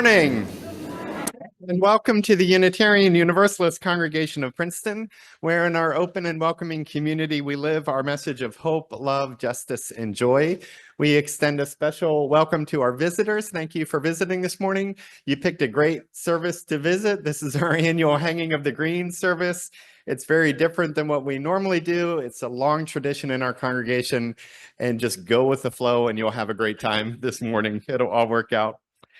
morning, and welcome to the Unitarian Universalist Congregation of Princeton, where in our open and welcoming community we live our message of hope, love, justice, and joy. We extend a special welcome to our visitors. Thank you for visiting this morning. You picked a great service to visit. This is our annual Hanging of the Green service. It's very different than what we normally do. It's a long tradition in our congregation, and just go with the flow and you'll have a great time this morning. It'll all work out.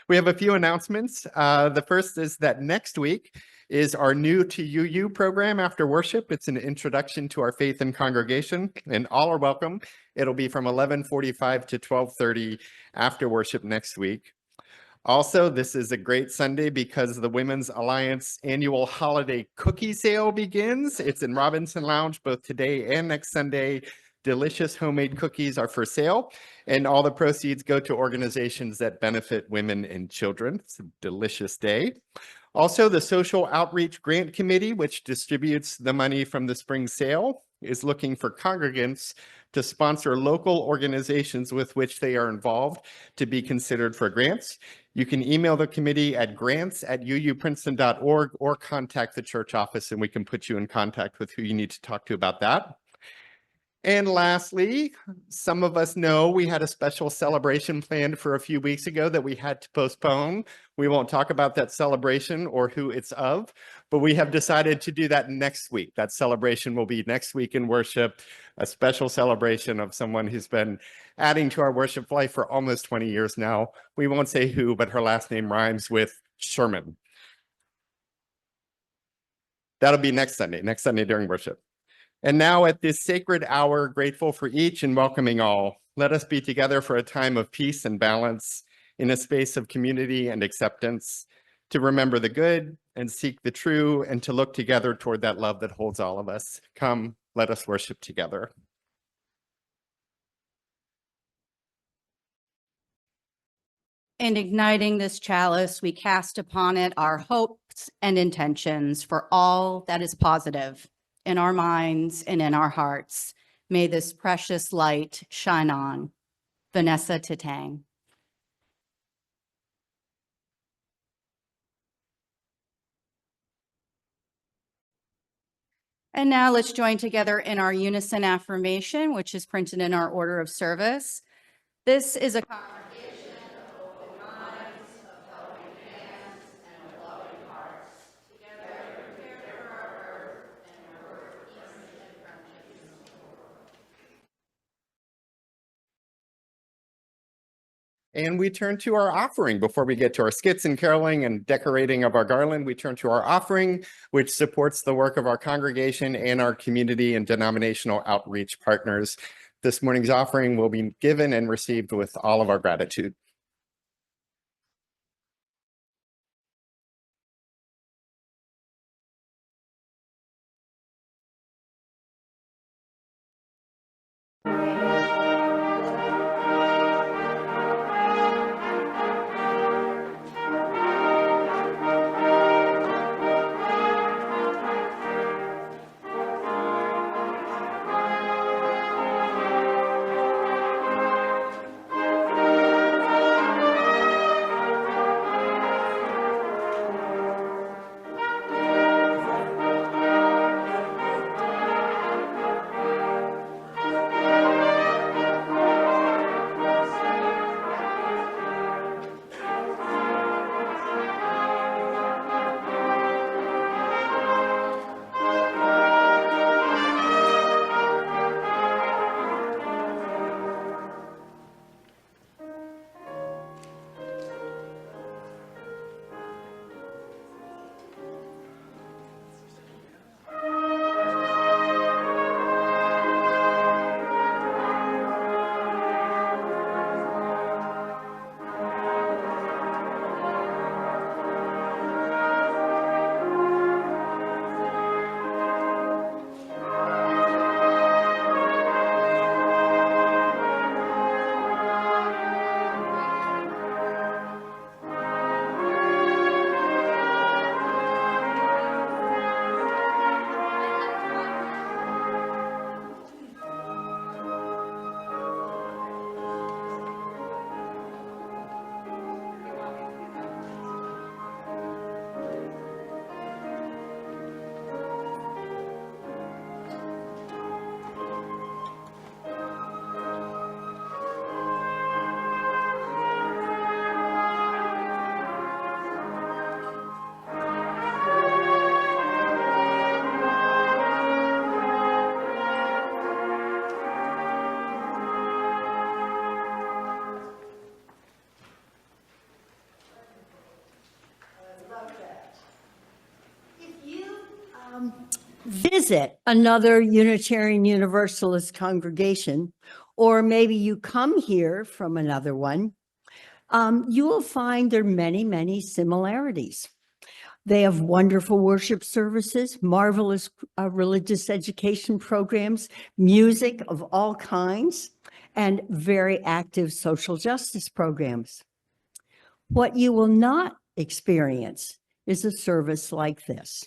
We have a few announcements. The first is that next week is our new to UU program after worship. It's an introduction to our faith and congregation, and all are welcome. It'll be from 11:45 to 12:30 after worship next week. Also, this is a great Sunday because the Women's Alliance annual holiday cookie sale begins. It's in Robinson Lounge both today and next Sunday. Delicious homemade cookies are for sale, and all the proceeds go to organizations that benefit women and children. It's a delicious day. Also, the Social Outreach Grant Committee, which distributes the money from the spring sale, is looking for congregants to sponsor local organizations with which they are involved to be considered for grants. You can email the committee at grants@uuprinceton.org or contact the church office, and we can put you in contact with who you need to talk to about that. And lastly, some of us know we had a special celebration planned for a few weeks ago that we had to postpone. We won't talk about that celebration or who it's of, but we have decided to do that next week. That celebration will be next week in worship, a special celebration of someone who's been adding to our worship life for almost 20 years now. We won't say who, but her last name rhymes with Sherman. That'll be next Sunday during worship. And now at this sacred hour, grateful for each and welcoming all, let us be together for a time of peace and balance in a space of community and acceptance, to remember the good and seek the true, and to look together toward that love that holds all of us. Come, let us worship together. In igniting this chalice, we cast upon it our hopes and intentions for all that is positive in our minds and in our hearts. May this precious light shine on. Vanessa Tatang. And now let's join together in our unison affirmation, which is printed in our order of service. This is a congregation of open minds, of helping hands, and of loving hearts. Together we care for our earth and work peace and friendship in the world. And we turn to our offering. Before we get to our skits and caroling and decorating of our garland, we turn to our offering, which supports the work of our congregation and our community and denominational outreach partners. This morning's offering will be given and received with all of our gratitude. visit another Unitarian Universalist congregation, or maybe you come here from another one, you will find there are many, many similarities. They have wonderful worship services, marvelous religious education programs, music of all kinds, and very active social justice programs. What you will not experience is a service like this.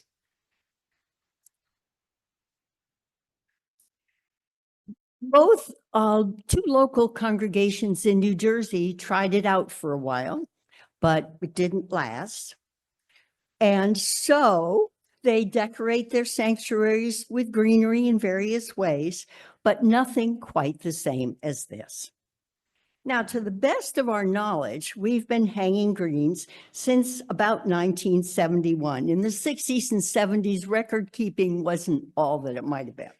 Both two local congregations in New Jersey tried it out for a while, but it didn't last. And so they decorate their sanctuaries with greenery in various ways, but nothing quite the same as this. Now, to the best of our knowledge, we've been hanging greens since about 1971. In the 60s and 70s, record keeping wasn't all that it might have been.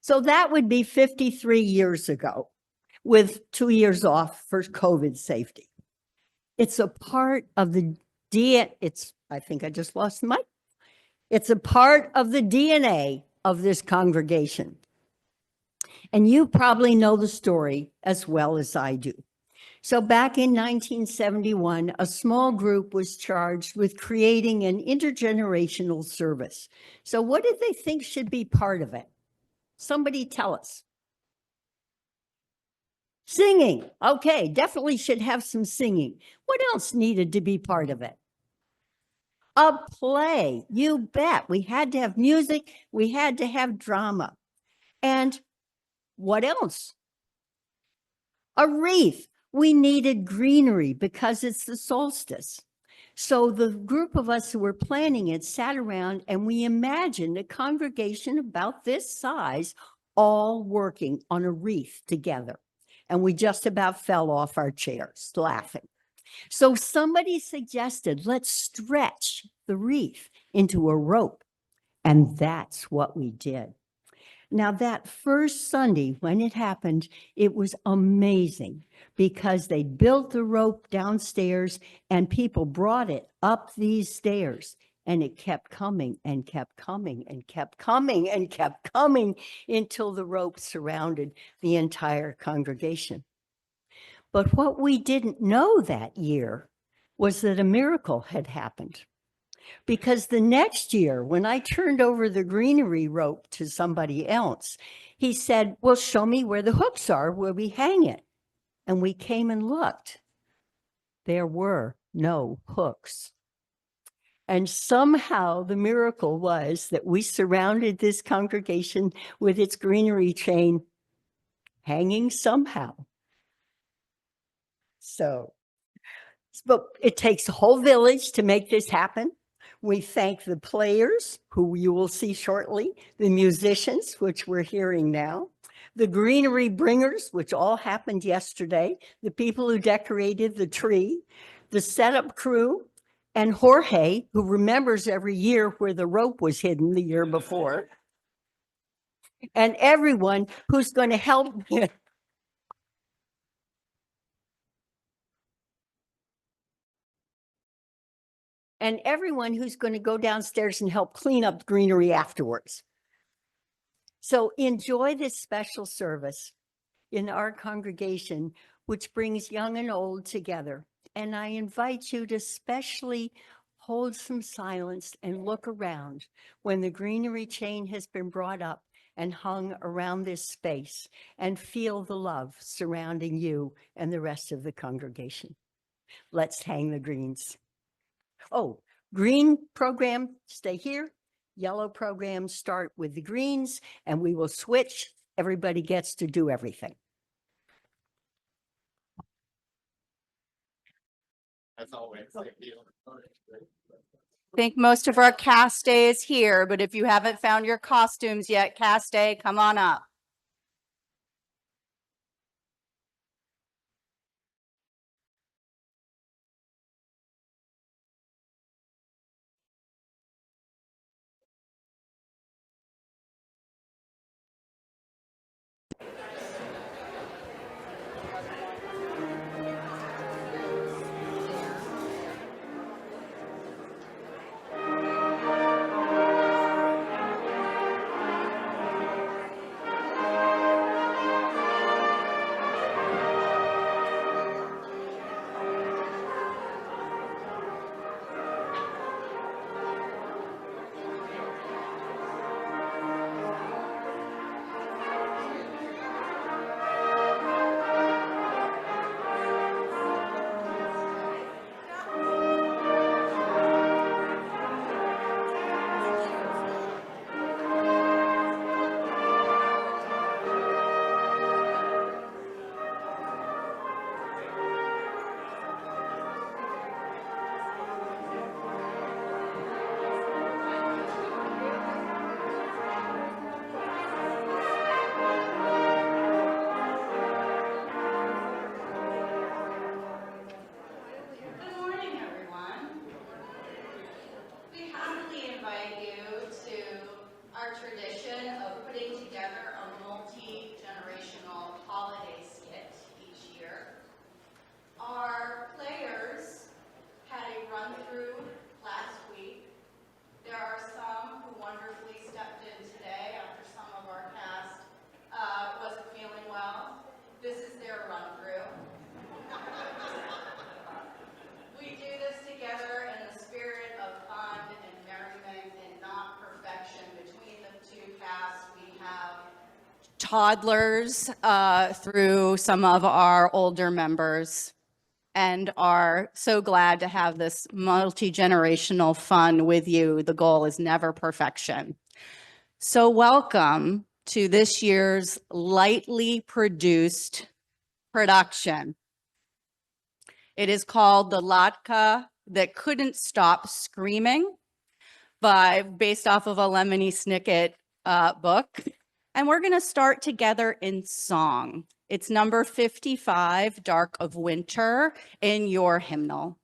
So that would be 53 years ago, with 2 years off for COVID safety. It's a part of the I think I just lost the mic. It's a part of the DNA of this congregation. And you probably know the story as well as I do. So back in 1971, a small group was charged with creating an intergenerational service. So what did they think should be part of it? Somebody tell us. Singing. Okay, definitely should have some singing. What else needed to be part of it? A play. You bet. We had to have music. We had to have drama. And what else? A wreath. We needed greenery because it's the solstice. So the group of us who were planning it sat around and we imagined a congregation about this size all working on a wreath together. And we just about fell off our chairs laughing. So somebody suggested, let's stretch the wreath into a rope. And that's what we did. Now, that first Sunday when it happened, it was amazing because they built the rope downstairs and people brought it up these stairs. And it kept coming and kept coming and kept coming and kept coming until the rope surrounded the entire congregation. But what we didn't know that year was that a miracle had happened. Because the next year, when I turned over the greenery rope to somebody else, he said, well, show me where the hooks are, where we hang it. And we came and looked. There were no hooks. And somehow the miracle was that we surrounded this congregation with its greenery chain hanging somehow. So, but it takes a whole village to make this happen. We thank the players, who you will see shortly, the musicians, which we're hearing now, the greenery bringers, which all happened yesterday, the people who decorated the tree, the setup crew, and Jorge, who remembers every year where the rope was hidden the year before, and everyone who's going to help. And everyone who's going to go downstairs and help clean up greenery afterwards. So enjoy this special service in our congregation, which brings young and old together. And I invite you to especially hold some silence and look around when the greenery chain has been brought up and hung around this space, and feel the love surrounding you and the rest of the congregation. Let's hang the greens. Oh, green program, stay here. Yellow program, start with the greens, and we will switch. Everybody gets to do everything. As always, thank you. I think most of our cast day is here, but if you haven't found your costumes yet, cast day, come on up. toddlers through some of our older members, and are so glad to have this multi-generational fun with you. The goal is never perfection. So welcome to this year's lightly produced production. It is called The Latka That Couldn't Stop Screaming, based off of a Lemony Snicket book. And we're going to start together in song. It's number 55, Dark of Winter, in your hymnal.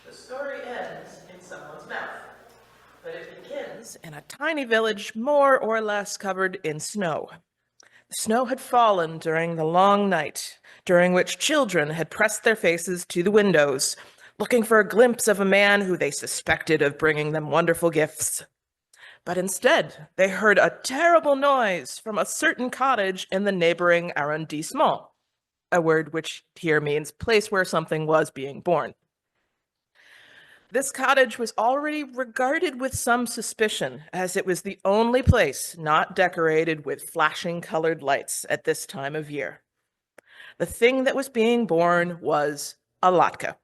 The story ends in someone's mouth, but it begins in a tiny village more or less covered in snow. The snow had fallen during the long night, during which children had pressed their faces to the windows, looking for a glimpse of a man who they suspected of bringing them wonderful gifts. But instead, they heard a terrible noise from a certain cottage in the neighboring arrondissement, a word which here means place where something was being born. This cottage was already regarded with some suspicion, as it was the only place not decorated with flashing colored lights at this time of year. The thing that was being born was a latke,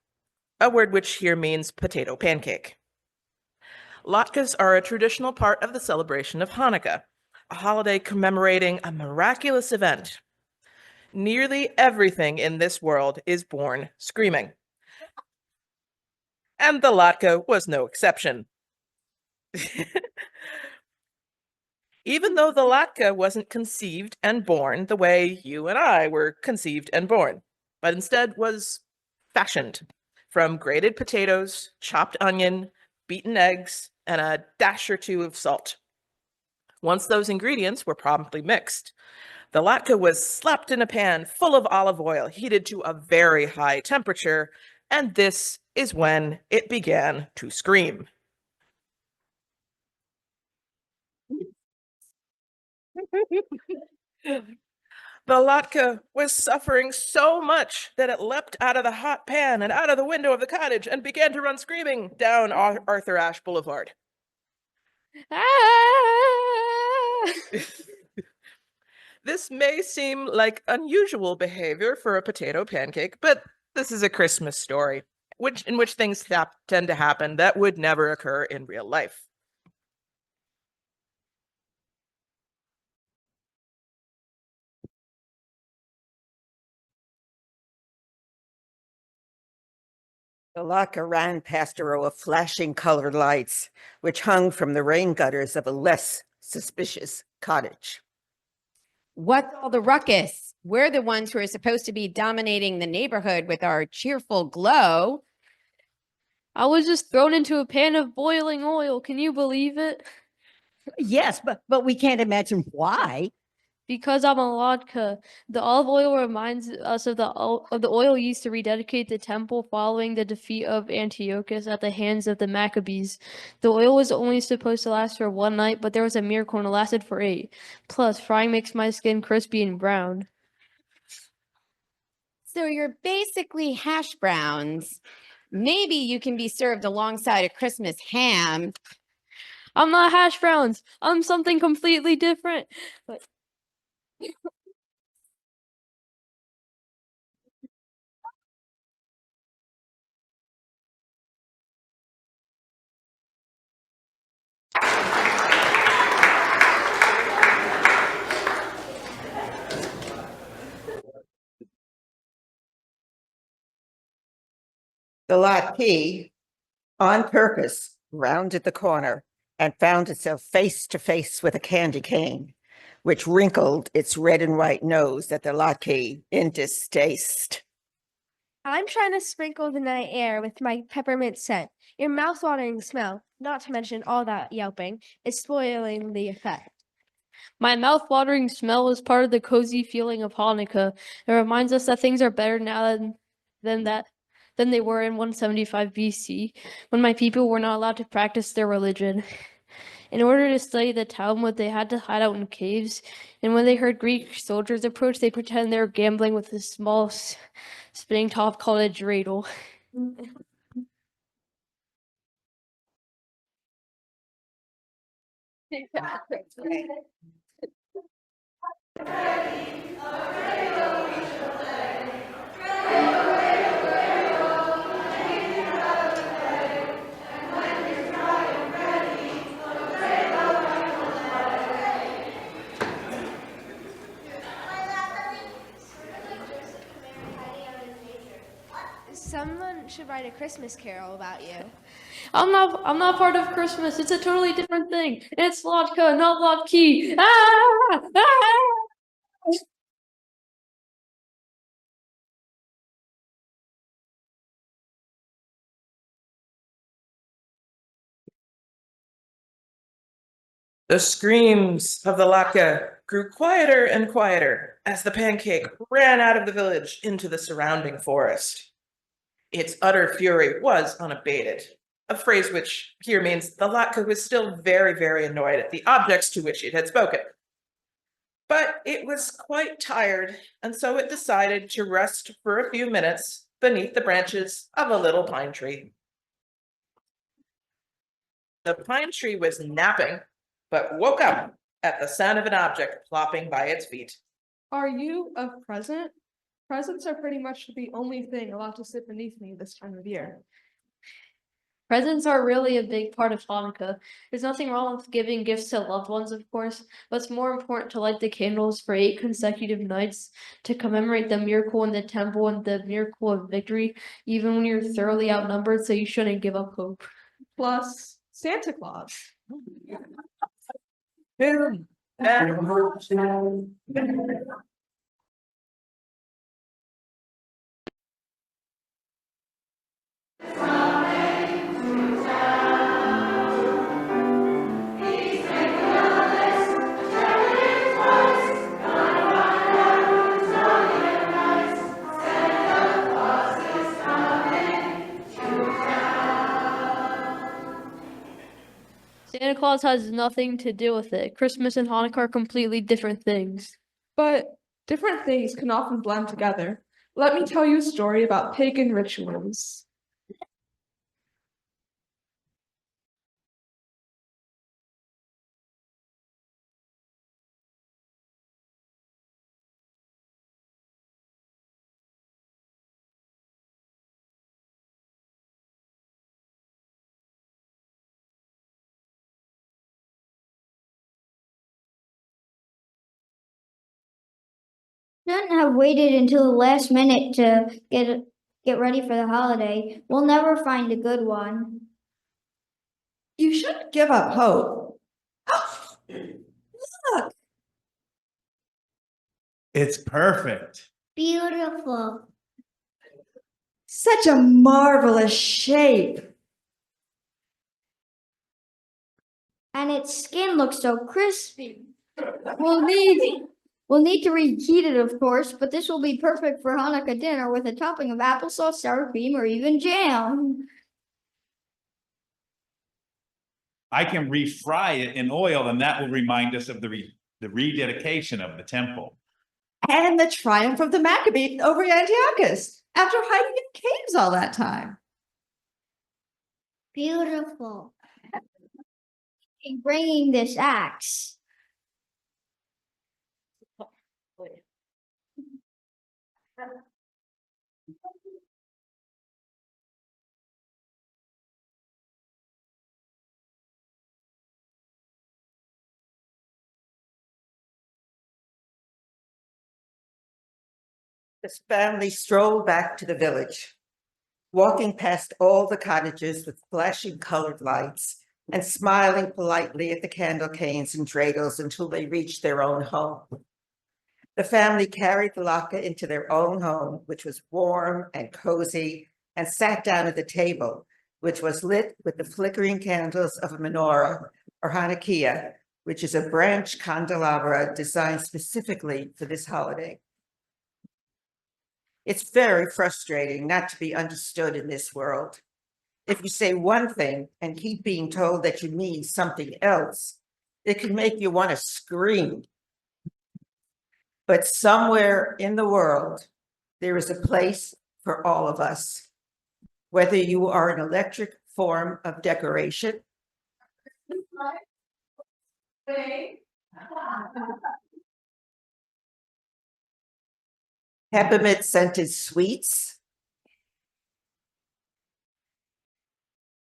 a word which here means potato pancake. Latkes are a traditional part of the celebration of Hanukkah, a holiday commemorating a miraculous event. Nearly everything in this world is born screaming. And the latke was no exception. Even though the latke wasn't conceived and born the way you and I were conceived and born, but instead was fashioned from grated potatoes, chopped onion, beaten eggs, and a dash or two of salt. Once those ingredients were promptly mixed, the latke was slapped in a pan full of olive oil, heated to a very high temperature, and this is when it began to scream. The latke was suffering so much that it leapt out of the hot pan and out of the window of the cottage and began to run screaming down Arthur Ashe Boulevard. Ah! This may seem like unusual behavior for a potato pancake, but this is a Christmas story, in which things tend to happen that would never occur in real life. The latke ran past a row of flashing colored lights, which hung from the rain gutters of a less suspicious cottage. What's all the ruckus? We're the ones who are supposed to be dominating the neighborhood with our cheerful glow. I was just thrown into a pan of boiling oil. Can you believe it? Yes, but we can't imagine why. Because I'm a vodka. The olive oil reminds us of the oil used to rededicate the temple following the defeat of Antiochus at the hands of the Maccabees. The oil was only supposed to last for 1 night, but there was a miracle and it lasted for 8. Plus, frying makes my skin crispy and brown. So you're basically hash browns. Maybe you can be served alongside a Christmas ham. I'm not hash browns. I'm something completely different. But The latke, on purpose, rounded the corner and found itself face to face with a candy cane, which wrinkled its red and white nose at the latke in distaste. I'm trying to sprinkle the night air with my peppermint scent. Your mouth-watering smell, not to mention all that yelping, is spoiling the effect. my mouth-watering smell is part of the cozy feeling of Hanukkah. It reminds us that things are better now than they were in 175 BC, when my people were not allowed to practice their religion. In order to study the Talmud, they had to hide out in caves, and when they heard Greek soldiers approach, they pretended they were gambling with a small spinning top called a dreidel. Someone should write a Christmas carol about you. I'm not part of Christmas. It's a totally different thing. It's vodka, not vodka. Ah! Ah! The screams of the Laka grew quieter and quieter as the pancake ran out of the village into the surrounding forest. Its utter fury was unabated, a phrase which here means the Latka was still very, very annoyed at the objects to which it had spoken. But it was quite tired, and so it decided to rest for a few minutes beneath the branches of a little pine tree. The pine tree was napping, but woke up at the sound of an object plopping by its feet. Are you a present? Presents are pretty much the only thing allowed to sit beneath me this time of year. Presents are really a big part of Hanukkah. There's nothing wrong with giving gifts to loved ones, of course, but it's more important to light the candles for 8 consecutive nights to commemorate the miracle in the temple and the miracle of victory, even when you're thoroughly outnumbered, so you shouldn't give up hope. Plus, Santa Claus. Santa Claus has nothing to do with it. Christmas and Hanukkah are completely different things. But different things can often blend together. Let me tell you a story about pagan rituals. Shouldn't have waited until the last minute to get ready for the holiday. We'll never find a good one. You shouldn't give up hope. Look, It's perfect. Beautiful. such a marvelous shape. And its skin looks so crispy. We'll need to reheat it, of course, but this will be perfect for Hanukkah dinner with a topping of applesauce, sour cream, or even jam. I can refry it in oil, and that will remind us of the rededication of the temple. And the triumph of the Maccabees over Antiochus after hiding in caves all that time. Beautiful. Bringing this axe. This family strolled back to the village, walking past all the cottages with flashing colored lights and smiling politely at the candle canes and dreidels until they reached their own home. The family carried the latke into their own home, which was warm and cozy, and sat down at the table, which was lit with the flickering candles of a menorah, or Hanukkah, which is a branch candelabra designed specifically for this holiday. It's very frustrating not to be understood in this world. If you say one thing and keep being told that you mean something else, it can make you want to scream. But somewhere in the world, there is a place for all of us. Whether you are an electric form of decoration, peppermint scented sweets,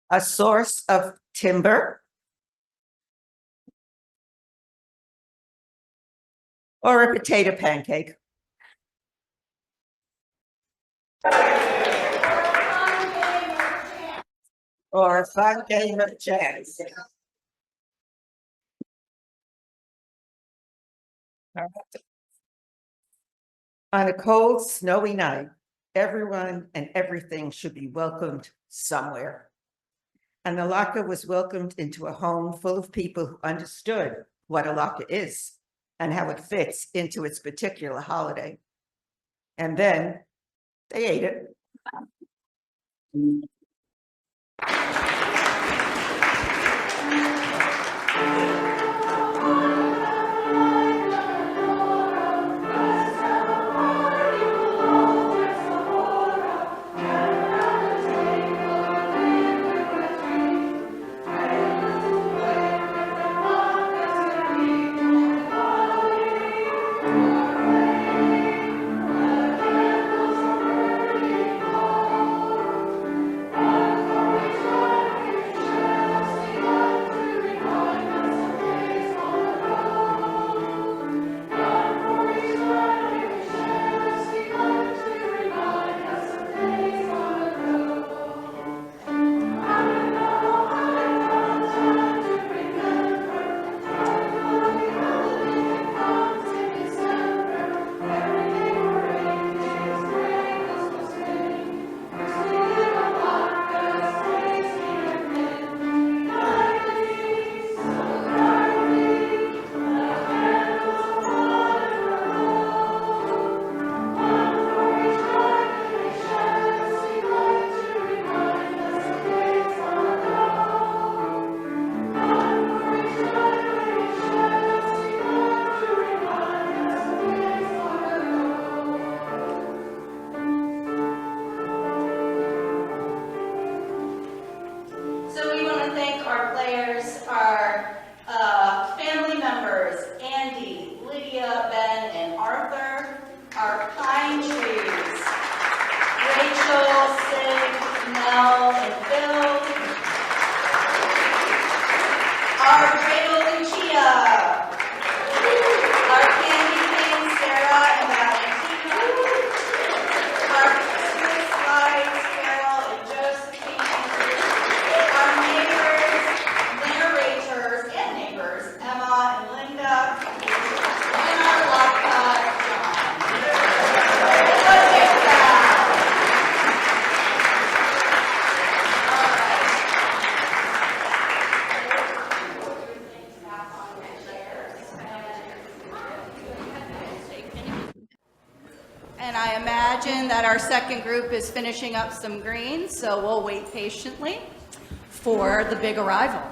a source of timber, or a potato pancake. Or a fun game of chance. On a cold, snowy night, everyone and everything should be welcomed somewhere. And the latke was welcomed into a home full of people who understood what a latke is and how it fits into its particular holiday. And then they ate it. So we want to thank our players, our family members, Andy, Lydia, Ben, and Arthur, our pine trees, Rachel, Sid, Mel, and Phil, our dreidel Lucia, our candy canes, Sarah and Valentina, our Christmas lights, Carol and Josephine, our neighbors, narrators, and neighbors, Emma and Linda, and our latke, John. Let's get that. that our second group is finishing up some greens, so we'll wait patiently for the big arrival.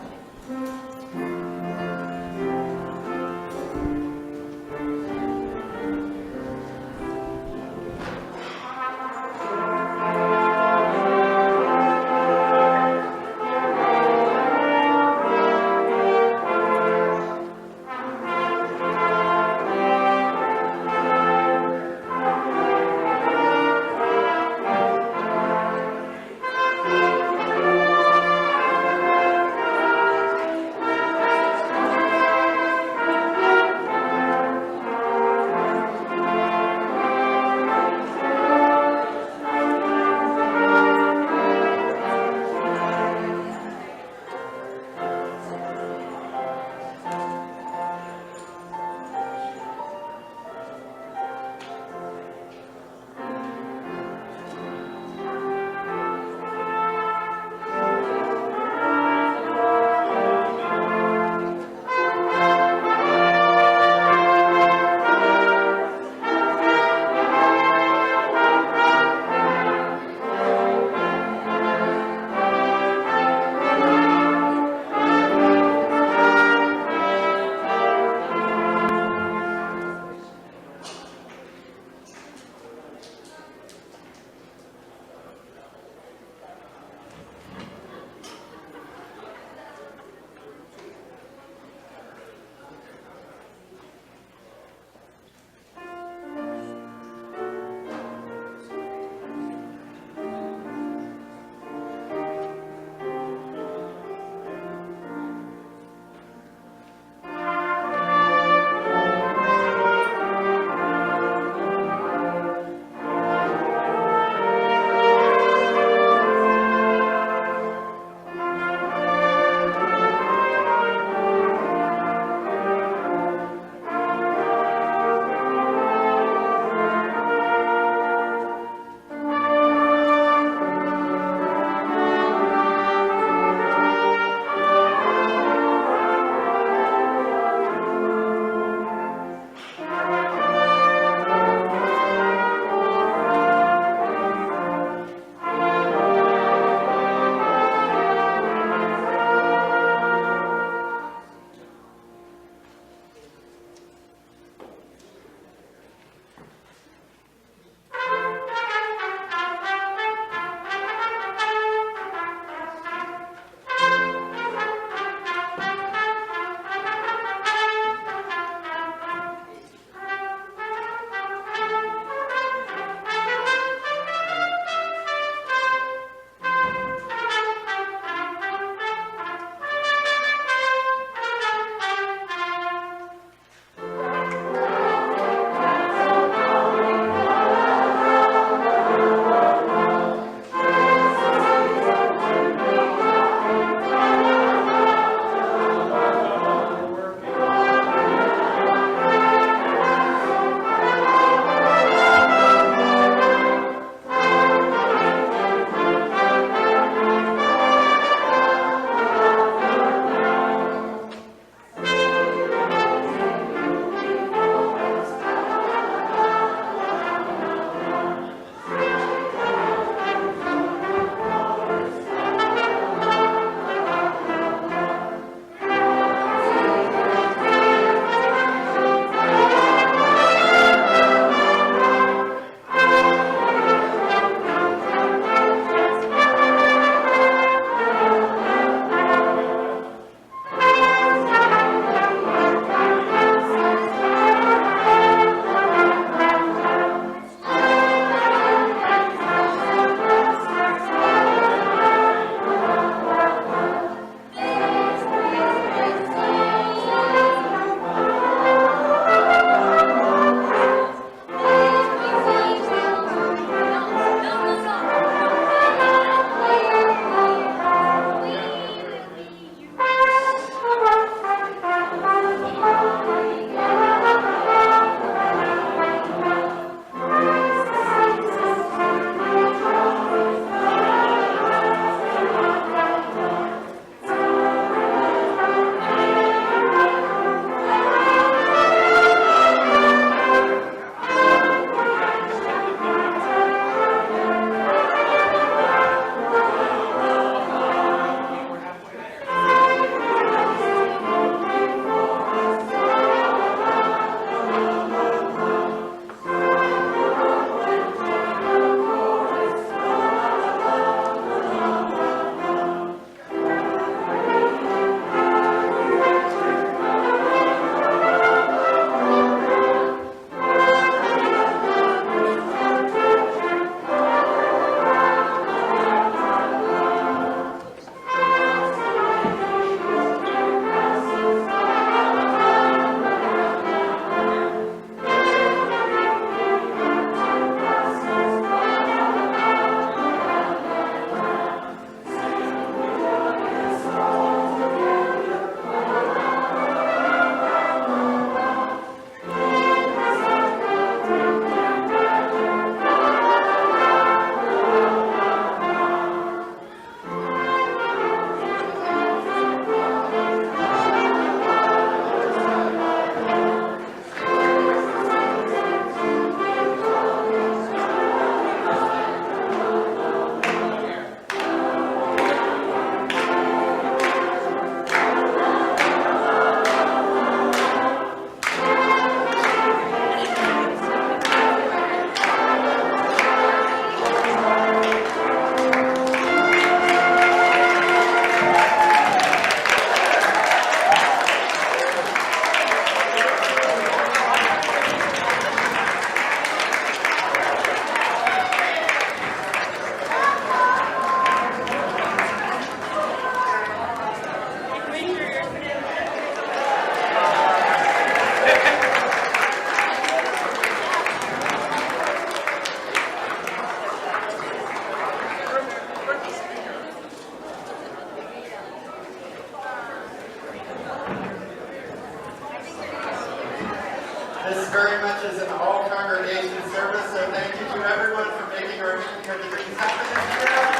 very much as an all congregation service, so thank you to everyone for making our Making of the Greens happen this year.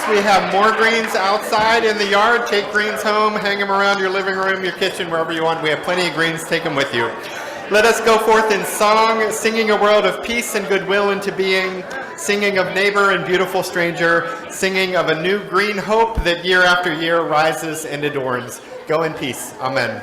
We have more greens outside in the yard. Take greens home, hang them around your living room, your kitchen, wherever you want. We have plenty of greens. Take them with you. Let us go forth in song, singing a world of peace and goodwill into being, singing of neighbor and beautiful stranger, singing of a new green hope that year after year rises and adorns. Go in peace. Amen.